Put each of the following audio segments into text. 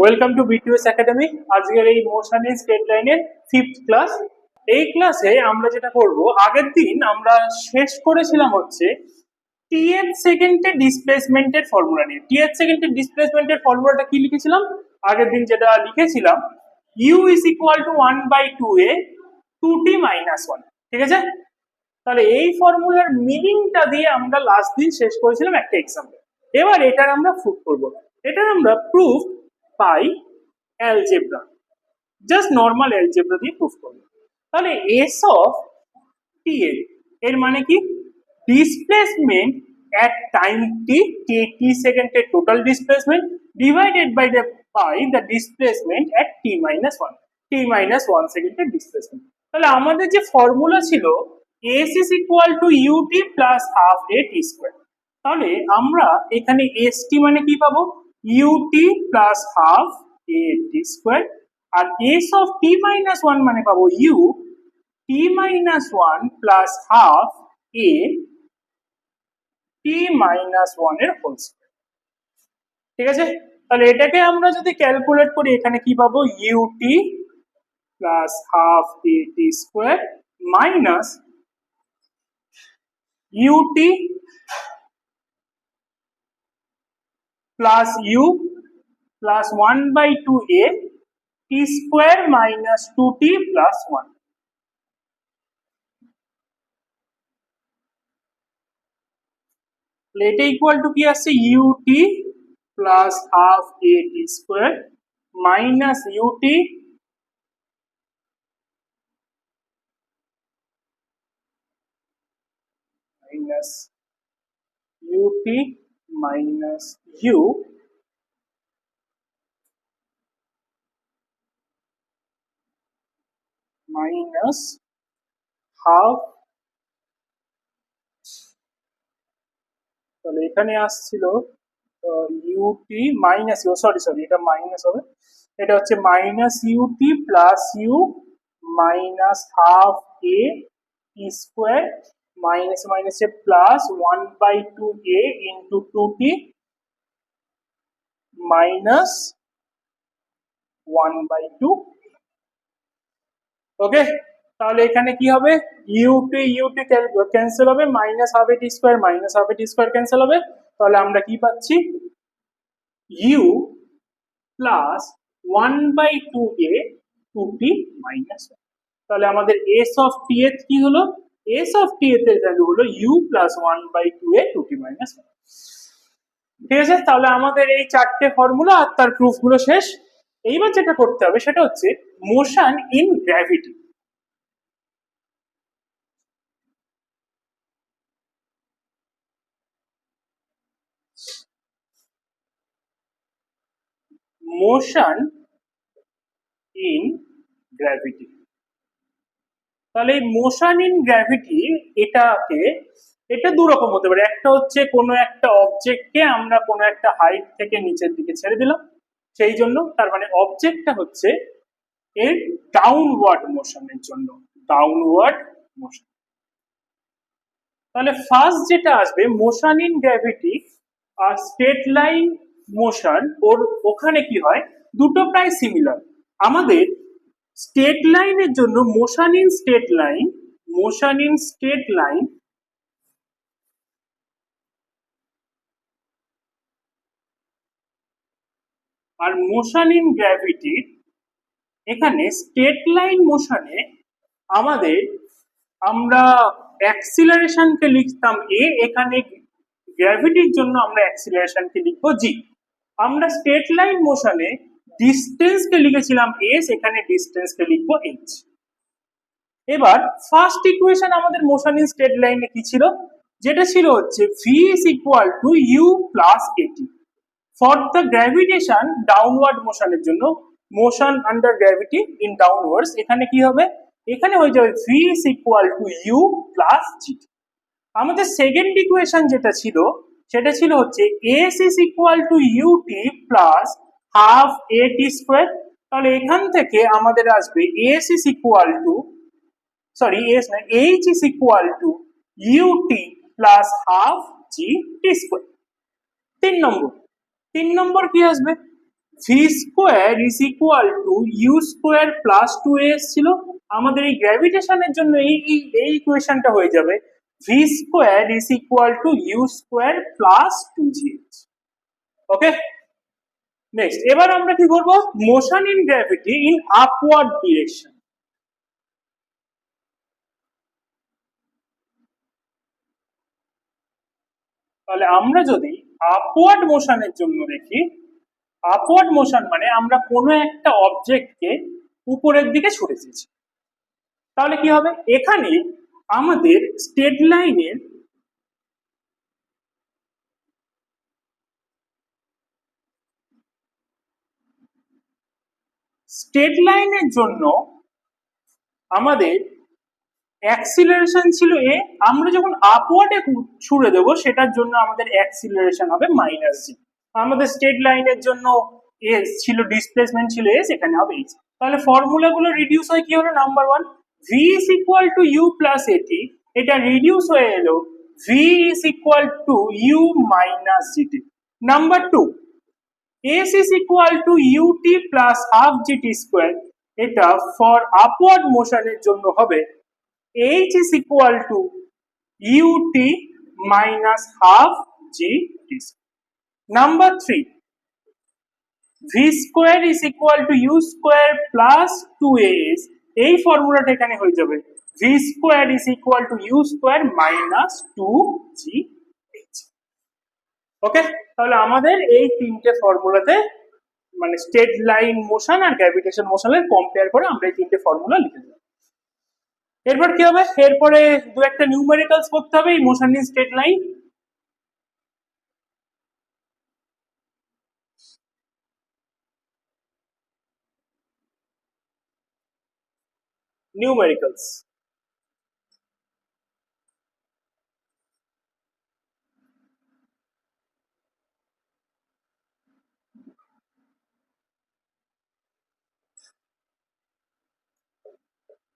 Welcome to BTS academy. আজকের এই motion in straight লাইনের 5th ক্লাস। এই ক্লাসে আমরা যেটা করব, আগের দিন আমরা শেষ করেছিলাম হচ্ছে টিএথ সেকেন্ডের ডিসপ্লেসমেন্টের ফর্মুলা নিয়ে। টিএথ সেকেন্ডের ডিসপ্লেসমেন্টের ফর্মুলাটা কি লিখেছিলাম? আগের দিন যেটা লিখেছিলাম, u is equal to 1/2a 2t minus 1। ঠিক আছে, তাহলে এই ফর্মুলার মিনিংটা দিয়ে আমরা লাস্ট দিন শেষ করেছিলাম একটা এক্সাম্পল। এবার এটার আমরা প্রুফ করব। এটার আমরা প্রুফ পাই অ্যালজেব্রা, জাস্ট নর্মাল অ্যালজেব্রা দিয়ে প্রুফ করব। তাহলে এস অফ টি এর মানে কি? Displacement at time t, kt সেকেন্ডের total displacement divided by the displacement at t minus 1, t minus 1 সেকেন্ডের ডিসপ্লেসমেন্ট। তাহলে আমাদের যে ফর্মুলা ছিল s is equal to ut plus half a t square, তাহলে আমরা এখানে st মানে কি পাবো? ut plus half a t square, R s of t minus 1 মানে পাবো u t minus 1 plus half a t minus 1 এর হোল স্কয়ার। ঠিক আছে, তাহলে এটাকে আমরা যদি ক্যালকুলেট করি, এখানে কি পাবো? ut plus half a t square minus ut plus u plus 1/2a t square minus 2t plus 1। এটা ইকুয়াল টু কি আসছে? ut plus half a t square minus ut minus ut minus u minus half, তাহলে এখানে আসছিল ut minus u, sorry এটা minus হবে, এটা হচ্ছে minus ut plus u minus half a t square minus মাইনাসে plus 1/2a into 2t minus 1/2। Okay, তাহলে এখানে কি হবে? ut ক্যান্সেল হবে, minus half a t square minus half a t square cancel হবে, তাহলে আমরা কি পাচ্ছি? u plus 1/2a 2t minus 1। তাহলে আমাদের s অফ t এর কি হলো? s অফ t এর ভ্যালু হলো u plus 1/2a 2t minus 1। ঠিক আছে, তাহলে আমাদের এই চারটে ফর্মুলা আর তার প্রুফ গুলো শেষ। এইবার যেটা করতে হবে সেটা হচ্ছে motion in gravity. Motion in gravity, তাহলে এই মোশন ইন গ্র্যাভিটি এটা দু রকম হতে পারে। একটা হচ্ছে কোনো একটা অবজেক্টকে আমরা কোনো একটা হাইট থেকে নিচের দিকে ছেড়ে দিলাম, সেই জন্য, তার মানে অবজেক্টটা হচ্ছে এর ডাউনওয়ার্ড মোশনের জন্য, ডাউনওয়ার্ড মোশন। তাহলে ফার্স্ট যেটা আসবে মোশন ইন গ্র্যাভিটি আর স্ট্রেট লাইন মোশন, ওখানে কি হয়? দুটো প্রায় সিমিলার। আমাদের স্ট্রেট লাইনের জন্য মোশন ইন স্ট্রেট লাইন আর মোশন ইন গ্র্যাভিটি, এখানে স্ট্রেট লাইন মোশনে আমরা অ্যাক্সিলারেশনকে লিখতাম a, এখানে গ্র্যাভিটির জন্য আমরা অ্যাক্সিলারেশনকে লিখবো g। আমরা স্ট্রেট লাইন মোশনে ডিস্টেন্সকে লিখেছিলাম s, এখানে ডিস্টেন্সকে লিখবো h। এবার ফার্স্ট ইকুয়েশন আমাদের মোশন ইন স্ট্রেট লাইনে কি ছিল? যেটা ছিল হচ্ছে v is equal to u plus at for the gravitation downward মোশনের জন্য, motion under gravity in downwards, এখানে কি হবে? এখানে হয়ে যাবে v is equal to u plus g। আমাদের সেকেন্ড ইকুয়েশন যেটা ছিল সেটা ছিল হচ্ছে s is equal to ut plus half a t square। তাহলে এখান থেকে আমাদের আসবে s is equal to h is equal to ut plus half g t square। তিন নম্বর কি আসবে? V square is equal to U square plus 2as ছিল, আমাদের এই গ্র্যাভিটেশনের জন্য এই ইকুয়েশনটা হয়ে যাবে V square is equal to U square plus 2gh। Okay, next এবার আমরা কি করব, motion in gravity in upward direction. তাহলে আমরা যদি আপওয়ার্ড মোশনের জন্য দেখি, আপওয়ার্ড মোশন মানে আমরা কোনো একটা অবজেক্টকে উপরের দিকে ছুড়ে দিয়েছি, তাহলে কি হবে, এখানে আমাদের স্ট্রেট লাইনের জন্য আমাদের অ্যাক্সিলারেশন ছিল এ, আমরা যখন আপওয়ার্ডে ছুড়ে দেবো সেটার জন্য আমাদের অ্যাক্সিলারেশন হবে মাইনাস জি। আমাদের স্ট্রেট লাইনের জন্য এস ছিল, ডিসপ্লেসমেন্ট ছিল এস, এখানে হবে এইচ। তাহলে ফর্মুলা গুলো রিডিউস হয় কি হলো, number one V is equal to U plus A T, এটা রিডিউস হয়ে এলো V is equal to U minus G T. Number two S is equal to U T plus half G T square, এটা for upward মোশনের জন্য হবে h is equal to ut minus half gt. Number 3 v square is equal to u square plus 2as, এই ফর্মুলাটা এখানে হয়ে যাবে v square is equal to u square minus 2gh। ওকে, তাহলে আমাদের এই তিনটে ফর্মুলাতে মানে স্ট্রেট লাইন মোশন আর গ্র্যাভিটেশন মোশনের কম্পেয়ার করে আমরা এই তিনটে ফর্মুলা লিখে দেব। এরপর কি হবে, এরপরে দু একটা নিউমেরিক্যালস করতে হবে এই motion in straight line. Numericals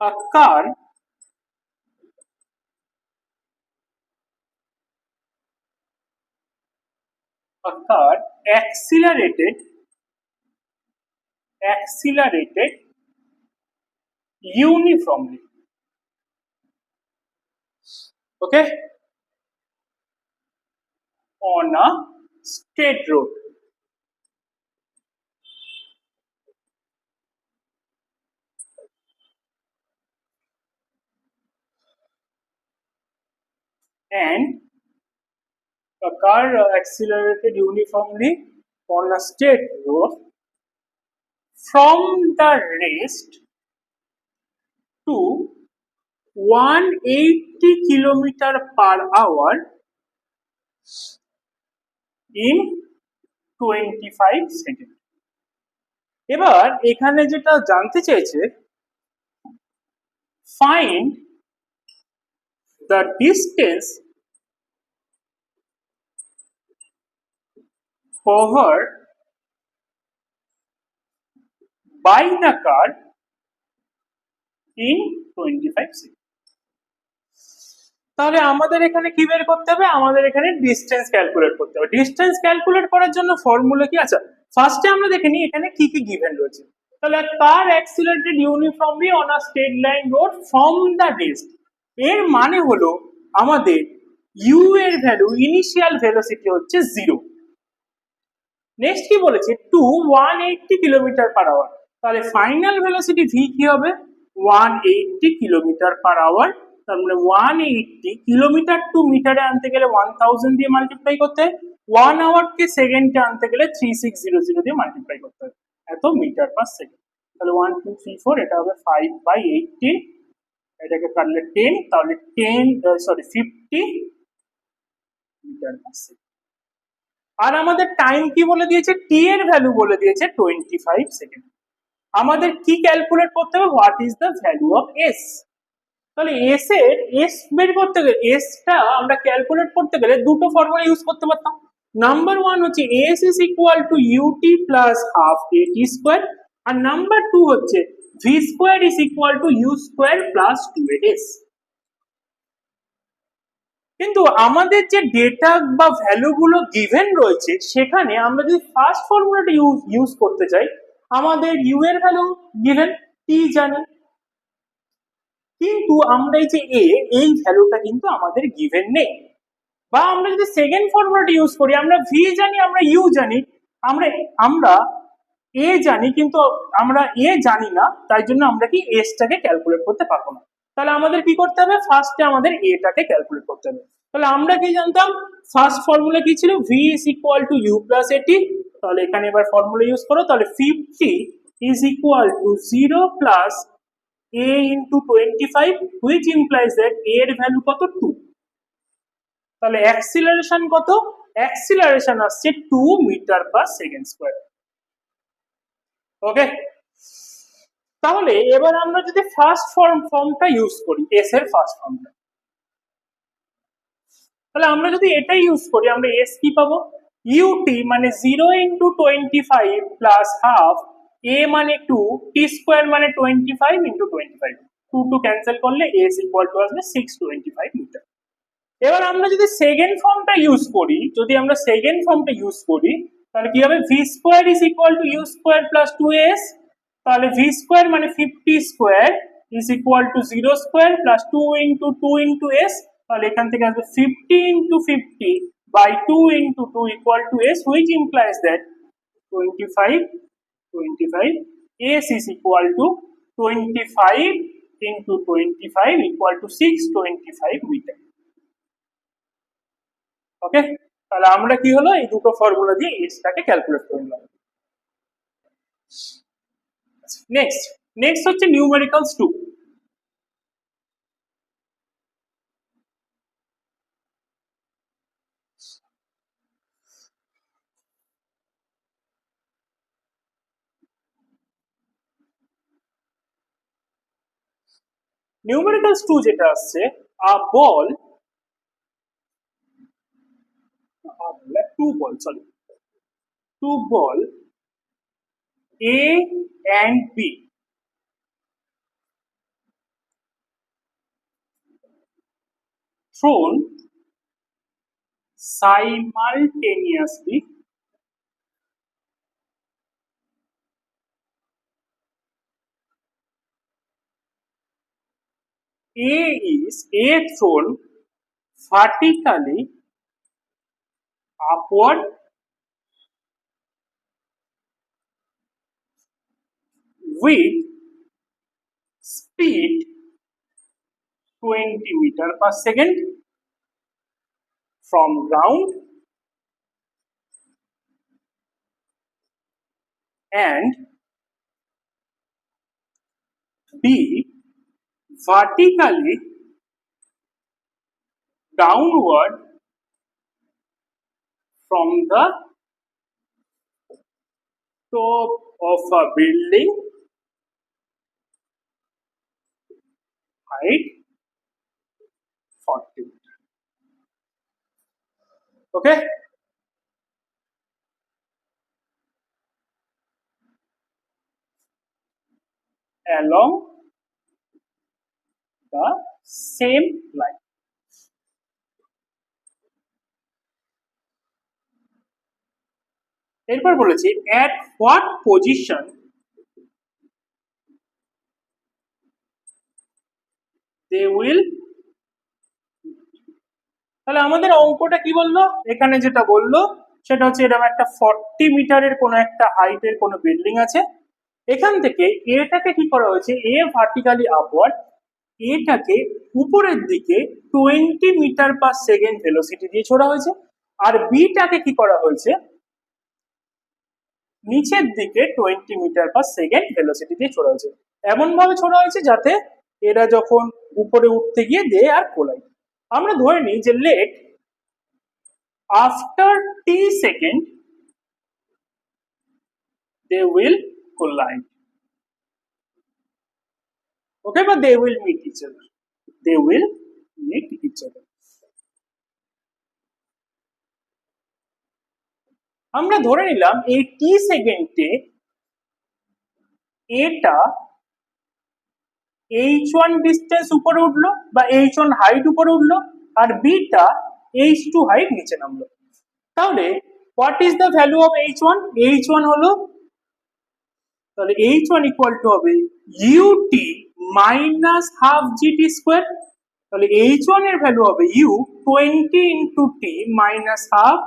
a car accelerated uniformly, okay, on a straight road, and a car accelerated uniformly on a straight road from the rest to 180 kilometer per hour in 25 seconds। এবার এখানে যেটা জানতে চেয়েছে, find the distance covered by the car in 25 seconds। তাহলে আমাদের এখানে কি বের করতে হবে, আমাদের এখানে ডিস্টেন্স ক্যালকুলেট করতে হবে। ডিস্টেন্স ক্যালকুলেট করার জন্য ফর্মুলা কি, আচ্ছা ফার্স্টে আমরা দেখে নিই এখানে কি কি গিভেন রয়েছে। তাহলে car accelerated uniformly on a straight line road from the rest, এর মানে হলো আমাদের ইউ এর ভ্যালু ইনিশিয়াল ভেলোসিটি হচ্ছে 0। নেক্সট কি বলেছে, টু 180 কিলোমিটার পার আওয়ার, তাহলে ফাইনাল ভেলোসিটি ভি কি হবে 180 কিলোমিটার পার আওয়ার। তার মানে 180 কিলোমিটার টু মিটারে আনতে গেলে 1000 দিয়ে মাল্টিপ্লাই করতে হয়, 1 আওয়ারকে সেকেন্ডে আনতে গেলে 3600 দিয়ে মাল্টিপ্লাই করতে হয়, এত মিটার পার সেকেন্ড। তাহলে 1 2 3 4, এটা হবে 5/80, এটাকে কাটলে 10, তাহলে 50 মিটার পার সেকেন্ড। আর আমাদের টাইম কি বলে দিয়েছে, টি এর ভ্যালু বলে দিয়েছে 25 সেকেন্ড। আমাদের কি ক্যালকুলেট করতে হবে, what is the value of S. তাহলে এস এর এস বের করতে গেলে, এসটা আমরা ক্যালকুলেট করতে গেলে দুটো ফর্মুলা ইউজ করতে পারতাম। নাম্বার ওয়ান হচ্ছে S is equal to U T plus half A T square, আর নাম্বার টু হচ্ছে V square is equal to U square plus 2as। কিন্তু আমাদের যে ডেটা বা ভ্যালু গুলো গিভেন রয়েছে সেখানে আমরা যদি ফার্স্ট ফর্মুলাটা ইউজ করতে চাই, আমাদের ইউ এর ভ্যালু গিভেন টি জানি, কিন্তু আমরা এই ভ্যালুটা কিন্তু আমাদের গিভেন নেই। বা আমরা যদি সেকেন্ড ফর্মুলাটা ইউজ করি, আমরা ভি জানি, আমরা ইউ জানি, আমরা আমরা এ জানি, কিন্তু আমরা এ জানি না, তাই জন্য আমরা কি এস টাকে ক্যালকুলেট করতে পারবো না। তাহলে আমাদের কি করতে হবে, ফার্স্টে আমাদের এটাকে ক্যালকুলেট করতে হবে। তাহলে আমরা কি জানতাম, ফার্স্ট ফর্মুলা কি ছিল, V is equal to U plus A T. তাহলে এখানে এবার ফর্মুলা ইউজ করো, তাহলে 50 is equal to 0 plus a into 25, which implies that a এর ভ্যালু কত, 2। তাহলে অ্যাক্সিলারেশন কত, অ্যাক্সিলারেশন আসছে 2 metre per second square. Okay, তাহলে এবার আমরা যদি ফার্স্ট ফর্মটা ইউজ করি, এস এর ফার্স্ট ফর্মটা, তাহলে আমরা যদি এটা ইউজ করি, আমরা এস কি পাবো, ইউটি মানে 0 ইন্টু 25 প্লাস হাফ, এ মানে 2, টি স্কোয়ার মানে 25 ইন্টু 25, 2 ক্যান্সেল করলে এস ইকুয়াল টু আসবে 625 মিটার। এবার আমরা যদি সেকেন্ড ফর্মটা ইউজ করি, তাহলে কি হবে, V square is equal to U square plus 2s। তাহলে ভি স্কোয়ার মানে 50 square is equal to 0 square plus 2 into s। তাহলে এখান থেকে আসবে 50 into 50 by 2 into 2 equal to s, which implies that 25 s is equal to 25 into 25 equal to 625 metre. ওকে, তাহলে আমরা কি হলো, এই দুটো ফর্মুলা দিয়ে এসটাকে ক্যালকুলেট করে নিলাম। নেক্সট হচ্ছে নিউমেরিক্যালস 2। নিউমেরিক্যালস 2 যেটা আসছে, আ বল, two ball A and B thrown simultaneously A thrown vertically upward with speed 20 meter per second from ground and B vertically downward from the top of a building height 40 meter. Okay, along the same line. এরপর বলেছি at what position they will। তাহলে আমাদের অঙ্কটা কি বললো, এখানে যেটা বললো সেটা হচ্ছে এরকম একটা 40 মিটারের কোনো একটা হাইটের কোনো বিল্ডিং আছে, এখান থেকে এটাকে কি করা হয়েছে, এ ভার্টিক্যালি আপওয়ার্ড, এটাকে উপরের দিকে 20 মিটার পার সেকেন্ড ভেলোসিটি দিয়ে ছোড়া হয়েছে, আর বিটাকে কি করা হয়েছে, নিচের দিকে 20 মিটার পার সেকেন্ড ভেলোসিটি দিয়ে ছোড়া হয়েছে। এমন ভাবে ছোড়া হয়েছে যাতে এরা যখন উপরে উঠতে গিয়ে দে আর কোলাই। আমরা ধরে নিই যে let after t second they will collide. Okay, but they will meet each other. আমরা ধরে নিলাম এই t সেকেন্ডে এটা h1 ডিস্টেন্স উপরে উঠলো বা h1 হাইট উপরে উঠলো, আর বিটা h2 হাইট নিচে নামলো। তাহলে what is the value of h1? h1 হলো, তাহলে h1 ইকুয়াল টু হবে ut minus half gt square. তাহলে h1 এর ভ্যালু হবে u 20 ইন্টু টি মাইনাস হাফ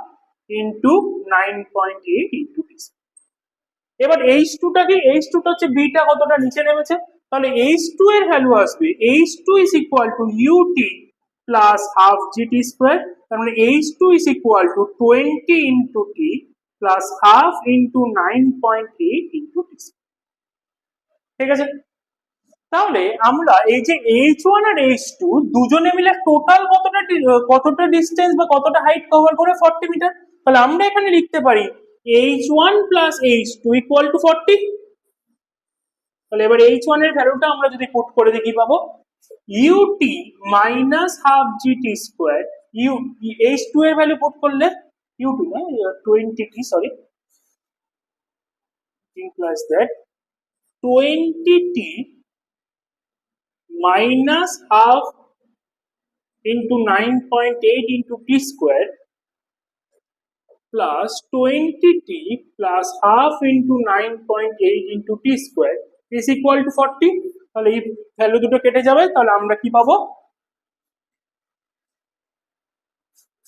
ইন্টু 9.8 ইন্টু টি। এবার h2 টা কি? h2 টা হচ্ছে বিটা কতটা নিচে নেমেছে, তাহলে h2 এর ভ্যালু আসবে h2 is equal to ut plus half gt square. তার মানে h2 is equal to 20 into t plus half into 9.8 into t. ঠিক আছে, তাহলে আমরা এই যে h1 আর h2 দুজনে মিলে টোটাল কতটা ডিস্টেন্স বা কতটা হাইট কভার করে? 40 মিটার। তাহলে আমরা এখানে লিখতে পারি h1 plus h2 equal to 40। তাহলে এবার h1 এর ভ্যালুটা আমরা যদি পুট করে দিই কি পাবো? ut minus half gt square, h2 এর ভ্যালু পুট করলে ut না 20t, sorry, implies that 20t minus half into 9.8 into t square plus 20t plus half into 9.8 into t square is equal to 40। তাহলে এই value দুটো কেটে যাবে, তাহলে আমরা কি পাবো?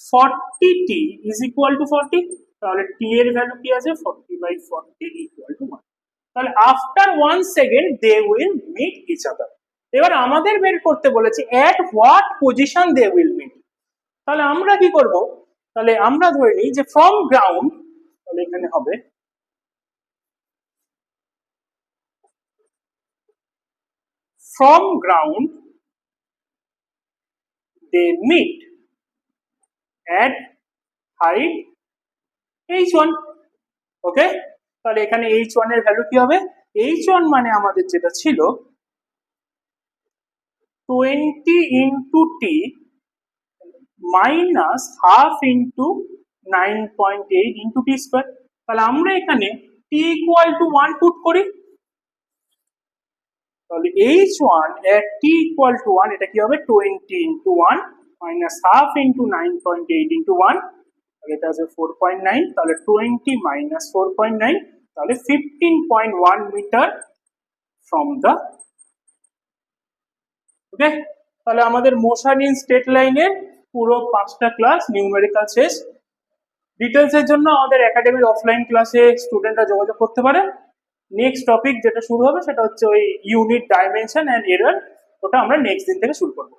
40t is equal to 40। তাহলে t এর ভ্যালু কি আছে? 40/40 equal to 1। তাহলে after 1 second they will meet each other. এবার আমাদের বের করতে বলেছে at what position they will meet. তাহলে আমরা কি করব? তাহলে আমরা ধরে নিই যে ফ্রম গ্রাউন্ড, তাহলে এখানে হবে from ground they meet at height h1। Okay, তাহলে এখানে h1 এর ভ্যালু কি হবে? h1 মানে আমাদের যেটা ছিল 20 ইন্টু টি মাইনাস হাফ ইন্টু 9.8 ইন্টু টি স্কোয়ার। তাহলে আমরা এখানে টি ইকুয়াল টু 1 পুট করি, তাহলে h1 at t equal to 1, এটা কি হবে? 20 into 1 minus half into 9.8 into 1, তাহলে এটা আছে 4.9। তাহলে 20 মাইনাস 4.9, তাহলে 15.1 মিটার ফ্রম দ্য। ওকে, তাহলে আমাদের মোশন ইন স্ট্রেট লাইনের পুরো 5টা ক্লাস নিউমেরিক্যাল শেষ। ডিটেলস এর জন্য আমাদের একাডেমির অফলাইন ক্লাসে স্টুডেন্টরা যোগাযোগ করতে পারে। নেক্সট টপিক যেটা শুরু হবে সেটা হচ্ছে ওই ইউনিট ডাইমেনশন এন্ড এরর, ওটা আমরা নেক্সট দিন থেকে শুরু করবো।